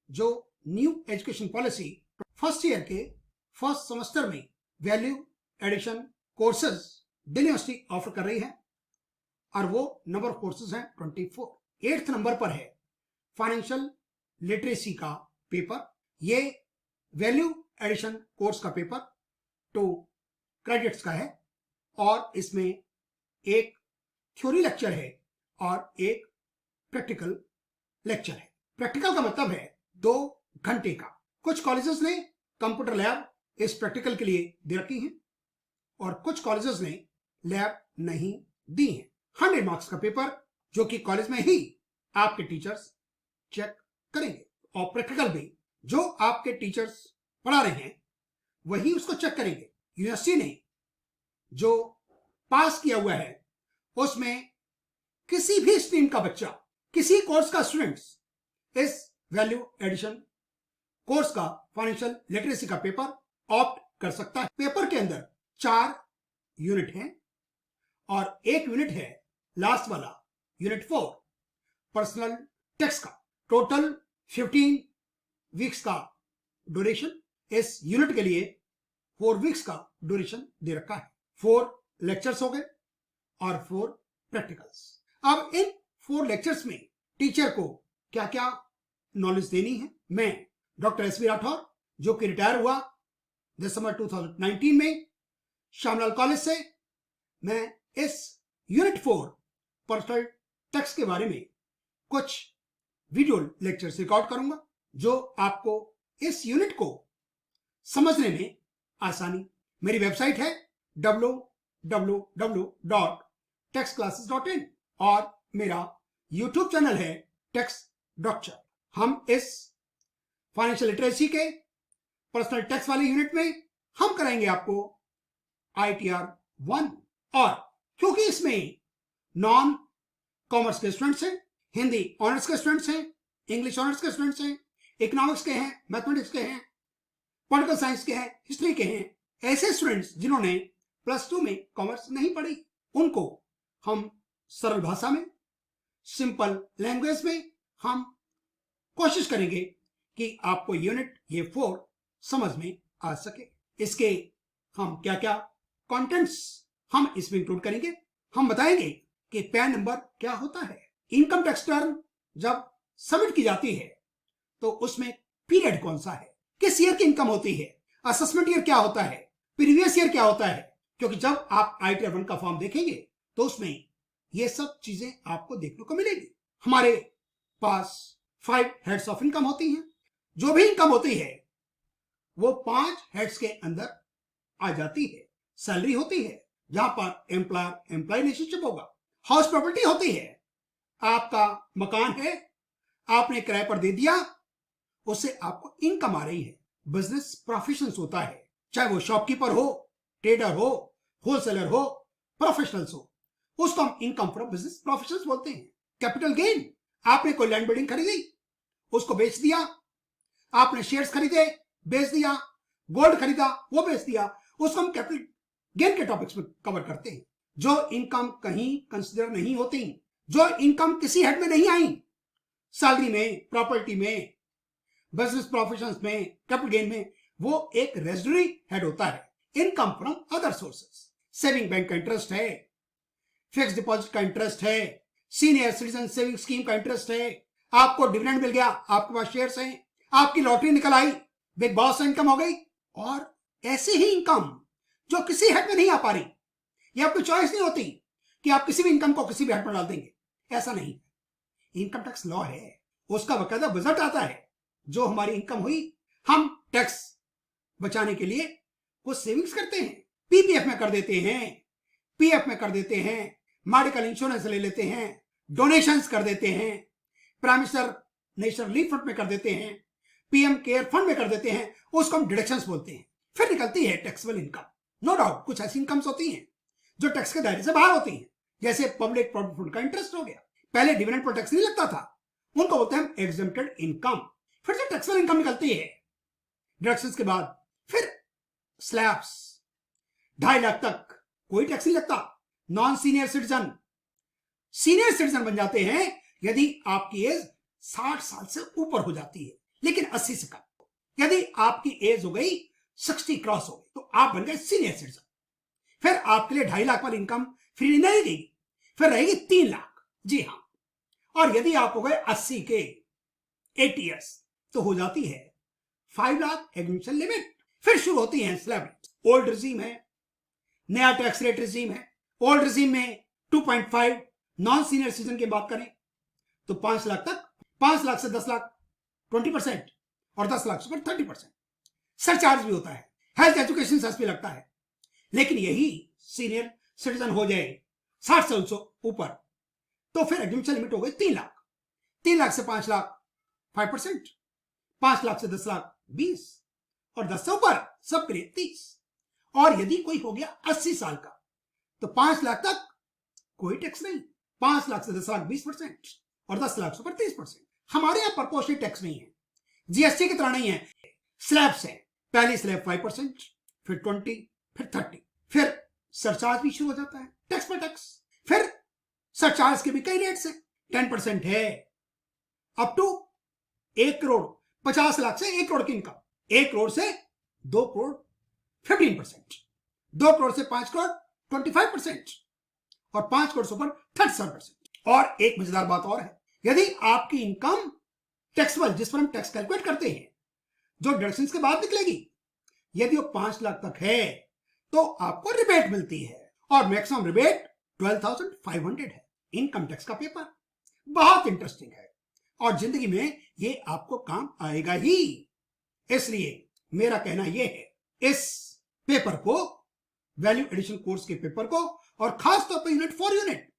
जो new education policy first year के first semester में value addition courses Delhi university offer कर रही है और वो नंबर ऑफ कोर्सेज हैं 24। 8th नंबर पर है फाइनेंशियल लिटरेसी का पेपर। ये वैल्यू एडिशन कोर्स का पेपर 2 क्रेडिट्स का है और इसमें एक थ्योरी लेक्चर है और एक प्रैक्टिकल लेक्चर है। प्रैक्टिकल का मतलब है 2 घंटे का। कुछ कॉलेजेस ने कंप्यूटर लैब इस प्रैक्टिकल के लिए दे रखी है और कुछ कॉलेजेस ने लैब नहीं दी है। 100 मार्क्स का पेपर जो कि कॉलेज में ही आपके टीचर्स चेक करेंगे और प्रैक्टिकल भी जो आपके टीचर्स पढ़ा रहे हैं वही उसको चेक करेंगे। यूनिवर्सिटी ने जो पास किया हुआ है उसमें किसी भी स्ट्रीम का बच्चा, किसी कोर्स का स्टूडेंट्स इस वैल्यू एडिशन कोर्स का फाइनेंशियल लिटरेसी का पेपर ऑप्ट कर सकता है। पेपर के अंदर 4 यूनिट हैं और एक यूनिट है लास्ट वाला यूनिट 4 पर्सनल टैक्स का। टोटल 15 वीक्स का ड्यूरेशन। इस यूनिट के लिए 4 वीक्स का ड्यूरेशन दे रखा है। 4 लेक्चर्स हो गए और 4 प्रैक्टिकल्स। अब इन 4 लेक्चर्स में टीचर को क्या क्या नॉलेज देनी है, मैं डॉक्टर एसवी राठौर जो कि रिटायर हुआ दिसंबर 2019 में श्यामलाल कॉलेज से, मैं इस यूनिट 4 पर्सनल टैक्स के बारे में कुछ वीडियो लेक्चर्स रिकॉर्ड करूंगा जो आपको इस यूनिट को समझने में आसानी। मेरी वेबसाइट है www.taxclasses.in और मेरा यूट्यूब चैनल है टैक्स डॉक्टर। हम इस फाइनेंशियल लिटरेसी के पर्सनल टैक्स वाले यूनिट में हम कराएंगे आपको ITR 1 और क्योंकि इसमें नॉन कॉमर्स के स्टूडेंट्स हैं, हिंदी ऑनर्स के स्टूडेंट्स हैं, इंग्लिश ऑनर्स के स्टूडेंट्स हैं, इकोनॉमिक्स के हैं, मैथमेटिक्स के हैं, पॉलिटिकल साइंस के हैं, हिस्ट्री के हैं, ऐसे स्टूडेंट्स जिन्होंने +2 में कॉमर्स नहीं पढ़ी उनको हम सरल भाषा में, सिंपल लैंग्वेज में हम कोशिश करेंगे कि आपको यूनिट ये 4 समझ में आ सके। इसके हम क्या क्या कंटेंट्स हम इसमें इंक्लूड करेंगे। हम बताएंगे कि पैन नंबर क्या होता है, इनकम टैक्स रिटर्न जब सबमिट की जाती है तो उसमें पीरियड कौन सा है, किस ईयर की इनकम होती है, असेसमेंट ईयर क्या होता है, प्रीवियस ईयर क्या होता है, क्योंकि जब आप ITR 1 का फॉर्म देखेंगे तो उसमें ये सब चीजें आपको देखने को मिलेगी। हमारे पास 5 हेड्स ऑफ इनकम होती हैं। जो भी इनकम होती है वो 5 हेड्स के अंदर आ जाती है। सैलरी होती है जहां पर एम्प्लॉयर एम्प्लॉय रिलेशनशिप होगा। हाउस प्रॉपर्टी होती है, आपका मकान है, आपने किराए पर दे दिया, उससे आपको इनकम आ रही है। बिजनेस प्रोफेशंस होता है, चाहे वो शॉपकीपर हो, ट्रेडर हो, होलसेलर हो, प्रोफेशनल्स हो, उसको हम इनकम फ्रॉम बिजनेस प्रोफेशंस बोलते हैं। कैपिटल गेन, आपने कोई लैंड बिल्डिंग खरीदी, उसको बेच दिया, आपने शेयर्स खरीदे, बेच दिया, गोल्ड खरीदा, वो बेच दिया, उसको हम कैपिटल गेन के टॉपिक्स में कवर करते हैं। जो इनकम कहीं कंसिडर नहीं होती, जो इनकम किसी हेड में नहीं आई, सैलरी में, प्रॉपर्टी में, बिजनेस प्रोफेशंस में, कैपिटल गेन में, वो एक रेजिडरी हेड होता है। Income from other sources, saving bank का इंटरेस्ट है, फिक्स डिपॉजिट का इंटरेस्ट है, सीनियर सिटीजन सेविंग स्कीम का इंटरेस्ट है, आपको डिविडेंड मिल गया, आपके पास शेयर्स हैं, आपकी लॉटरी निकल आई, बिग बॉस से इनकम हो गई, और ऐसी ही इनकम जो किसी हेड में नहीं आ पा रही, ये आपकी चॉइस नहीं होती कि आप किसी भी इनकम को किसी भी हेड में डाल देंगे, ऐसा नहीं। इनकम टैक्स लॉ है, उसका बकायदा बजट आता है। जो हमारी इनकम हुई, हम टैक्स बचाने के लिए कुछ सेविंग्स करते हैं, PPF में कर देते हैं, PF में कर देते हैं, मेडिकल इंश्योरेंस ले लेते हैं, डोनेशंस कर देते हैं, prime minister national relief fund में कर देते हैं, PM केयर फंड में कर देते हैं, उसको हम डिडक्शंस बोलते हैं। फिर निकलती है टैक्सेबल इनकम। नो डाउट कुछ ऐसी इनकम्स होती हैं जो टैक्स के दायरे से बाहर होती हैं, जैसे पब्लिक प्रॉविडेंट फंड का इंटरेस्ट हो गया, पहले डिविडेंड पर टैक्स नहीं लगता था, उनको बोलते हैं एग्जेम्प्टेड इनकम। फिर जो टैक्सेबल इनकम निकलती है डिडक्शंस के बाद, फिर स्लैब्स 2.5 लाख तक कोई टैक्स नहीं लगता। नॉन सीनियर सिटीजन बन जाते हैं यदि आपकी एज 60 साल से ऊपर हो जाती है, लेकिन 80 से कम। यदि आपकी एज हो गई 60 क्रॉस हो गई तो आप बन गए सीनियर सिटीजन। फिर आपके लिए 2.5 लाख वाली इनकम फ्री नहीं रहेगी, फिर रहेगी 3 लाख। जी हाँ, और यदि आप हो गए 80 के 8 ईयर्स तो हो जाती है 5 लाख एग्जीक्यूशन लिमिट। फिर शुरू होती है स्लैब। ओल्ड रिजीम है, नया टैक्स रेट रिजीम है। ओल्ड रिजीम में 2.5, नॉन सीनियर सिटीजन की बात करें तो 5 लाख तक, 5 लाख से 10 लाख 20% और 10 लाख से ऊपर 30%। सरचार्ज भी होता है, हेल्थ एजुकेशन सेस भी लगता है। लेकिन यही सीनियर सिटीजन हो जाए 60 साल से ऊपर तो फिर एग्जीक्यूशन लिमिट हो गई 3 लाख। 3 लाख से 5 लाख 5%, 5 लाख से 10 लाख 20 और 10 से ऊपर सबके लिए 30। और यदि कोई हो गया 80 साल का तो 5 लाख तक कोई टैक्स नहीं, 5 लाख से 10 लाख 20% और 10 लाख से ऊपर 30%। हमारे यहां प्रोपोर्शनल टैक्स नहीं है, जीएसटी की तरह नहीं है, स्लैब्स है। पहली स्लैब 5%, फिर 20, फिर 30, फिर सरचार्ज भी शुरू हो जाता है, टैक्स पर टैक्स। फिर सरचार्ज के भी कई रेट्स हैं। 10% है अप टू 1 करोड़ 50 लाख से 1 करोड़ की इनकम, 1 करोड़ से 2 करोड़ 15%, 2 करोड़ से 5 करोड़ 25% और 5 करोड़ से ऊपर 37%। और एक मजेदार बात और है, यदि आपकी इनकम टैक्सेबल, जिस पर हम टैक्स कैलकुलेट करते हैं, जो डिडक्शंस के बाद निकलेगी, यदि वो 5 लाख तक है तो आपको रिबेट मिलती है और मैक्सिमम रिबेट 12,500 है। इनकम टैक्स का पेपर बहुत इंटरेस्टिंग है और जिंदगी में ये आपको काम आएगा ही। इसलिए मेरा कहना यह है, इस पेपर को, वैल्यू एडिशन कोर्स के पेपर को, और खास तौर पर यूनिट फॉर यूनिट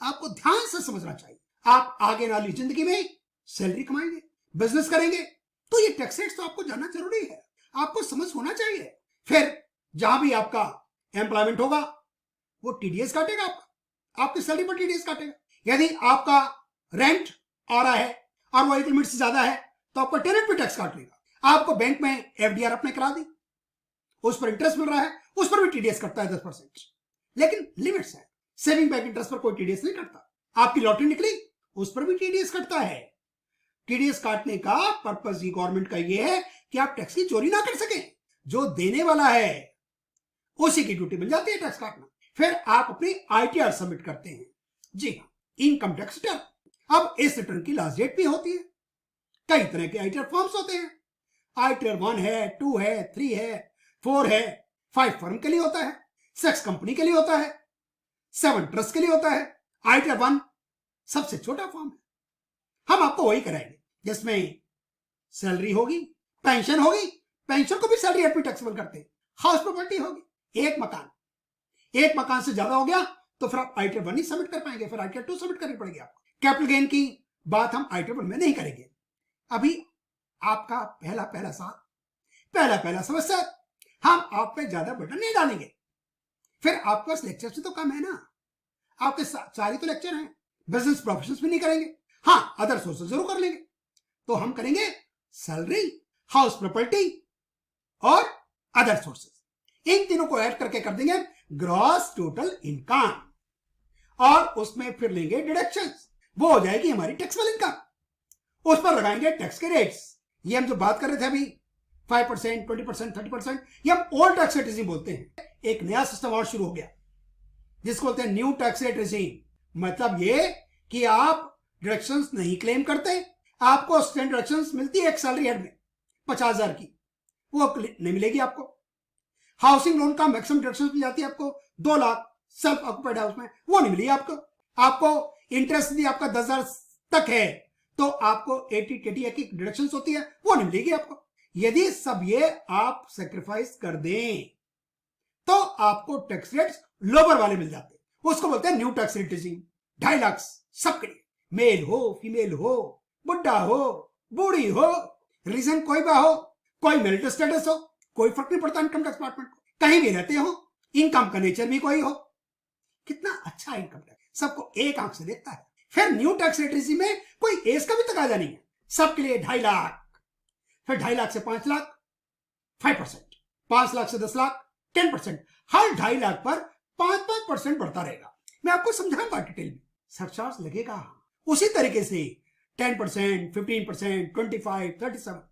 आपको ध्यान से समझना चाहिए। आप आगे वाली जिंदगी में सैलरी कमाएंगे, बिजनेस करेंगे, तो ये टैक्स रेट्स तो आपको जानना जरूरी है, आपको समझ होना चाहिए। फिर जहां भी आपका एम्प्लॉयमेंट होगा वो टीडीएस काटेगा, आपकी सैलरी पर टीडीएस काटेगा। यदि आपका रेंट आ रहा है और वो 1 लिमिट से ज्यादा है तो आपका टेनेंट पे टैक्स काट लेगा। आपको बैंक में एफडीआर अपने करा दी, उस पर इंटरेस्ट मिल रहा है, उस पर भी टीडीएस कटता है 10%, लेकिन लिमिट्स है। सेविंग बैंक इंटरेस्ट पर कोई टीडीएस नहीं कटता। आपकी लॉटरी निकली, उस पर भी टीडीएस कटता है। टीडीएस काटने का पर्पस ही गवर्नमेंट का ये है कि आप टैक्स की चोरी ना कर सकें। जो देने वाला है उसी की ड्यूटी मिल जाती है टैक्स काटना। फिर आप अपनी आईटीआर सबमिट करते हैं। जी हाँ, इनकम टैक्स रिटर्न। अब इस रिटर्न की लास्ट डेट भी होती है। कई तरह के आईटीआर फॉर्म्स होते हैं। आईटीआर 1 है, 2 है, 3 है, 4 है, 5 फर्म के लिए होता है, 6 कंपनी के लिए होता है, 7 ट्रस्ट के लिए होता है। आईटीआर 1 सबसे छोटा फॉर्म है, हम आपको वही कराएंगे जिसमें सैलरी होगी, पेंशन होगी, पेंशन को भी सैलरी एडमी टैक्सेबल करते हैं। हाउस प्रॉपर्टी होगी, एक मकान से ज्यादा हो गया तो फिर आप आईटीआर 1 ही सबमिट कर पाएंगे, फिर आईटीआर 2 सबमिट करनी पड़ेगी आपको। कैपिटल गेन की बात हम आईटीआर 1 में नहीं करेंगे। अभी आपका पहला समस्या, हम आप पे ज्यादा बटन नहीं डालेंगे। फिर आपके पास लेक्चर से तो कम है ना, आपके 4 ही तो लेक्चर हैं। बिजनेस प्रोफेशंस भी नहीं करेंगे, हाँ अदर सोर्सेस जरूर कर लेंगे। तो हम करेंगे सैलरी, हाउस प्रॉपर्टी और अदर सोर्सेस। इन तीनों को ऐड करके कर देंगे ग्रॉस टोटल इनकम, और उसमें फिर लेंगे डिडक्शंस, वो हो जाएगी हमारी टैक्सेबल इनकम। उस पर लगाएंगे टैक्स के रेट्स। ये हम जो बात कर रहे थे अभी 5%, 20%, 30%, ये हम ओल्ड टैक्स रेट रिजीम बोलते हैं। एक नया सिस्टम और शुरू हो गया जिसको बोलते हैं न्यू टैक्स रेट रिजीम। मतलब ये कि आप डिडक्शंस नहीं क्लेम करते, आपको स्टैंडर्ड डिडक्शंस मिलती है एक सैलरी हेड में 50,000 की, वो नहीं मिलेगी आपको। हाउसिंग लोन का मैक्सिमम डिडक्शन मिल जाती है आपको 2 लाख, सेल्फ ऑक्युपाइड हाउस में, वो नहीं मिली आपको इंटरेस्ट यदि आपका 10,000 तक है तो आपको 80 की डिडक्शन होती है, वो नहीं मिलेगी आपको। यदि सब ये आप सेक्रीफाइस कर दें तो आपको टैक्स रेट्स लोअर वाले मिल जाते हैं, उसको बोलते हैं new tax rate regime. 2.5 lakh सबके लिए, मेल हो, फीमेल हो, बुढ़ा हो, बूढ़ी हो, रीजन कोई भी हो, कोई मेरिटल स्टेटस हो, कोई फर्क नहीं पड़ता इनकम टैक्स डिपार्टमेंट को, कहीं भी रहते हो, इनकम का नेचर भी कोई हो। कितना अच्छा इनकम टैक्स सबको एक आंख से देखता है। फिर न्यू टैक्स रेट रिजीम में कोई एज का भी तकाजा नहीं है, सबके लिए 2.5 लाख। फिर 2.5 लाख से 5 लाख 5%, 5 लाख से 10 लाख 10%, हर 2.5 लाख पर 5% बढ़ता रहेगा। मैं आपको समझाऊंगा डिटेल में। सरचार्ज लगेगा उसी तरीके से 10%, 15%, 25%, 37%,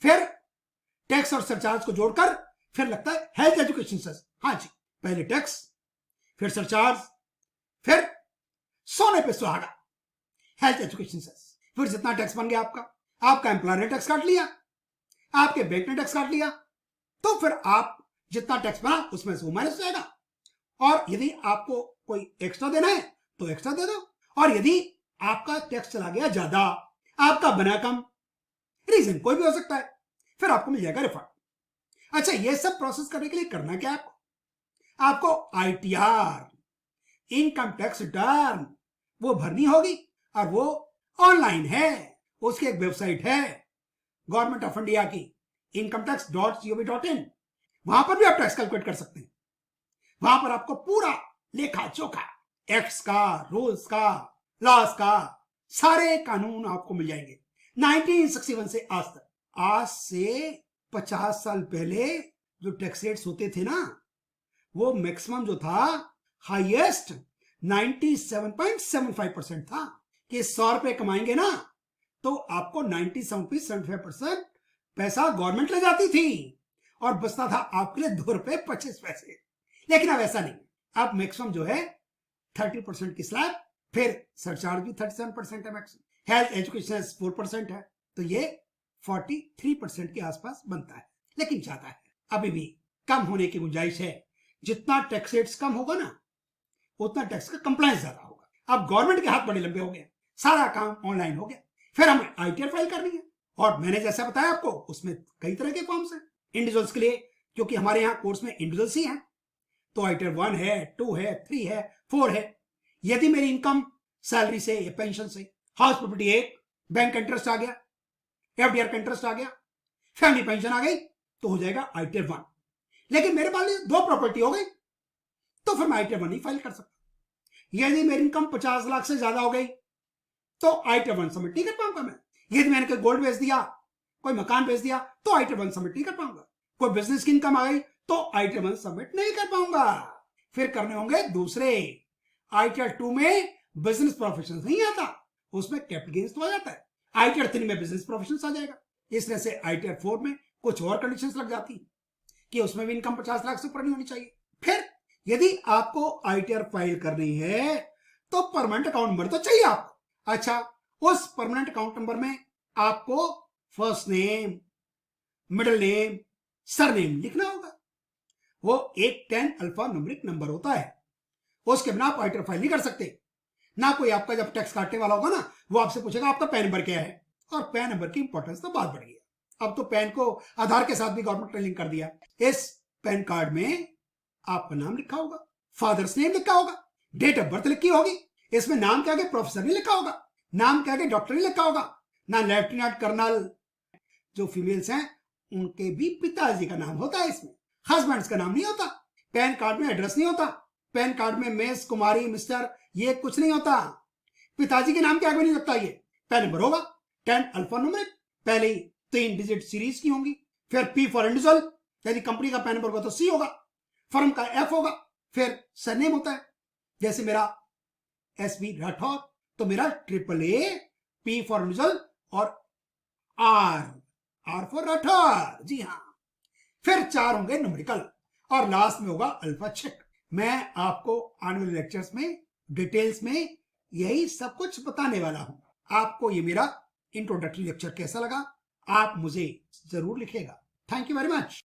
फिर टैक्स और सरचार्ज को जोड़कर फिर लगता है हेल्थ एजुकेशन सेस। हाँ जी, पहले टैक्स, फिर सरचार्ज, फिर सोने पे सुहागा, हेल्थ एजुकेशन सेस। फिर जितना टैक्स बन गया आपका एम्प्लॉयर ने टैक्स काट लिया, आपके बैंक ने टैक्स काट लिया, तो फिर आप जितना टैक्स बना उसमें से वो माइनस हो जाएगा। और यदि आपको कोई एक्स्ट्रा देना है तो एक्स्ट्रा दे दो, और यदि आपका टैक्स चला गया ज्यादा, आपका बना कम, रीजन कोई भी हो सकता है, फिर आपको मिल जाएगा रिफंड। अच्छा, ये सब प्रोसेस करने के लिए करना क्या है आपको ITR, इनकम टैक्स रिटर्न, वो भरनी होगी, और वो ऑनलाइन है, उसकी एक वेबसाइट है गवर्नमेंट ऑफ इंडिया की, incometax.gov.in। वहां पर भी आप टैक्स कैलकुलेट कर सकते हैं। वहां पर आपको पूरा लेखा जोखा, एक्ट्स का, रूल्स का, लॉस का, सारे कानून आपको मिल जाएंगे 1961 से आज तक। आज से 50 साल पहले जो टैक्स रेट्स होते थे ना, वो मैक्सिमम जो था हाईएस्ट 97.75% था, कि 100 रुपए कमाएंगे ना तो आपको 97.75% पैसा गवर्नमेंट ले जाती थी, और बचता था आपके लिए 2 रुपए 25 पैसे। लेकिन अब ऐसा नहीं, अब मैक्सिमम जो है 30% की स्लैब, फिर सरचार्ज भी 37% है मैक्सिमम, हेल्थ एजुकेशन 4% है, तो ये 43% के आसपास बनता है। लेकिन ज्यादा है, अभी भी कम होने की गुंजाइश है। जितना टैक्स रेट्स कम होगा ना, उतना टैक्स का कंप्लायंस ज्यादा होगा। अब गवर्नमेंट के हाथ बड़े लंबे हो गए, सारा काम ऑनलाइन हो गया, फिर हमें ITR फाइल करनी है, और मैंने जैसा बताया आपको उसमें कई तरह के फॉर्म्स हैं इंडिविजुअल्स के लिए, क्योंकि हमारे यहाँ कोर्स में इंडिविजुअल्स ही हैं, तो ITR 1 है, 2 है, 3 है, 4 है। यदि मेरी इनकम सैलरी से या पेंशन से, हाउस प्रॉपर्टी 1, बैंक इंटरेस्ट आ गया, FDR का इंटरेस्ट आ गया, फैमिली पेंशन आ गई, तो हो जाएगा ITR 1। लेकिन मेरे पास 2 प्रॉपर्टी हो गई, तो फिर मैं ITR 1 नहीं फाइल कर सकता। यदि मेरी इनकम 50 लाख से ज्यादा हो गई तो ITR 1 सबमिट नहीं कर पाऊंगा मैं। यदि मैंने कोई गोल्ड बेच दिया, कोई मकान बेच दिया, तो ITR 1 सबमिट नहीं कर पाऊंगा। कोई बिजनेस की इनकम आ गई तो ITR 1 सबमिट नहीं कर पाऊंगा। फिर करने होंगे दूसरे। ITR 2 में बिजनेस प्रोफेशन नहीं आता, उसमें कैपिटल गेन्स तो आ जाता है। ITR 3 में बिजनेस प्रोफेशन आ जाएगा। इसलिए से ITR 4 में कुछ और कंडीशंस लग जाती कि उसमें भी इनकम 50 लाख से ऊपर नहीं होनी चाहिए। फिर यदि आपको ITR फाइल करनी है तो परमानेंट अकाउंट नंबर तो चाहिए आपको। अच्छा, उस परमानेंट अकाउंट नंबर में आपको first name, middle name, surname लिखना होगा। वो एक 10 अल्फा न्यूमेरिक नंबर होता है, उसके बिना आप ITR फाइल नहीं कर सकते। ना कोई आपका जब टैक्स काटने वाला होगा ना, वो आपसे पूछेगा आपका पैन नंबर क्या है, और पैन नंबर की इंपॉर्टेंस तो बहुत बढ़ गई। अब तो पैन को आधार के साथ भी गवर्नमेंट ने लिंक कर दिया। इस पैन कार्ड में आपका नाम लिखा होगा, फादर्स नेम लिखा होगा, डेट ऑफ बर्थ लिखी होगी। इसमें नाम के आगे प्रोफेसर नहीं लिखा होगा, नाम के आगे डॉक्टर नहीं लिखा होगा, ना लेफ्टिनेंट कर्नल। जो फीमेल्स हैं उनके भी पिताजी का नाम होता है, इसमें हस्बैंड्स का नाम नहीं होता। पैन कार्ड में एड्रेस नहीं होता, पैन कार्ड में मिस, कुमारी, मिस्टर, ये कुछ नहीं होता। पिताजी के नाम के आगे नहीं लगता। ये पैन नंबर होगा 10 अल्फा न्यूमेरिक, पहले 3 डिजिट सीरीज की होंगी, फिर P फॉर इंडिविजुअल, यदि कंपनी का पैन नंबर होगा तो C होगा, फर्म का F होगा, फिर सरनेम होता है। जैसे मेरा SV राठौर, तो मेरा AAA, P फॉर इंडिविजुअल और R फॉर राठौर। जी हाँ, फिर 4 होंगे न्यूमेरिकल, और लास्ट में होगा अल्फा चेक। मैं आपको आने वाले लेक्चर्स में डिटेल्स में यही सब कुछ बताने वाला हूं। आपको ये मेरा इंट्रोडक्टरी लेक्चर कैसा लगा, आप मुझे जरूर लिखेगा। Thank you very much.